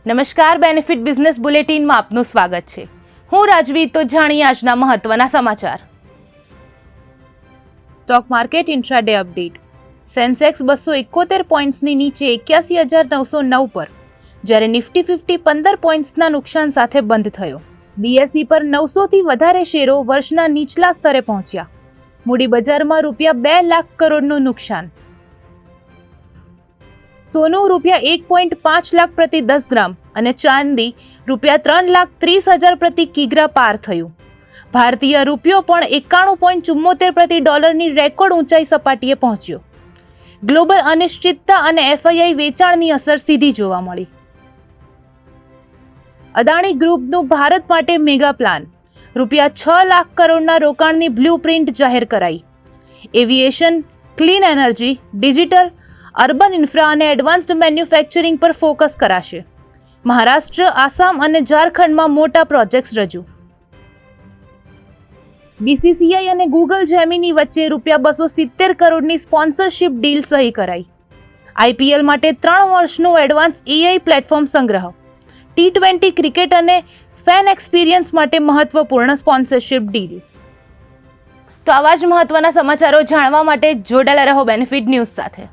નમસ્કાર, benefit business બુલેટિનમાં આપનું સ્વાગત છે. હું રાજવી. તો જાણીએ આજના મહત્વના સમાચાર. Stock market intraday update. Sensex 271 પોઈન્ટ્સની નીચે 81,909 પર, જ્યારે નિફ્ટી 50 15 પોઈન્ટ્સના નુકસાન સાથે બંધ થયો. બીએસઈ પર 900થી વધારે શેરો વર્ષના નીચલા સ્તરે પહોંચ્યા. મૂડી બજારમાં ₹2 લાખ કરોડનું નુકસાન. સોનું ₹1.5 લાખ પ્રતિ 10 ગ્રામ અને ચાંદી ₹3,30,000 પ્રતિ કિગ્રા પાર થયું. ભારતીય રૂપિયો પણ 91.74 પ્રતિ ડોલરની રેકોર્ડ ઊંચાઈ સપાટીએ પહોંચ્યો. ગ્લોબલ અનિશ્ચિતતા અને એફઆઈઆઈ વેચાણની અસર સીધી જોવા મળી. અદાણી ગ્રુપનું ભારત માટે મેગા પ્લાન. ₹6 લાખ કરોડના રોકાણની બ્લુ પ્રિન્ટ જાહેર કરાઈ. Aviation, clean energy, digital, urban infra અને એડવાન્સ્ડ મેન્યુફેક્ચરિંગ પર ફોકસ કરાશે. મહારાષ્ટ્ર, આસામ અને ઝારખંડમાં મોટા પ્રોજેક્ટ્સ રજૂ. બીસીસીઆઈ અને ગૂગલ જેમિની વચ્ચે ₹270 કરોડની સ્પોન્સરશિપ ડીલ સહી કરાઈ. આઈપીએલ માટે 3 વર્ષનું એડવાન્સ એઆઈ પ્લેટફોર્મ સંગ્રહ. T20 ક્રિકેટ અને ફેન એક્સપિરિયન્સ માટે મહત્વપૂર્ણ સ્પોન્સરશિપ ડીલ. તો આવા જ મહત્વના સમાચારો જાણવા માટે જોડાયેલા રહો બેનિફિટ ન્યૂઝ સાથે.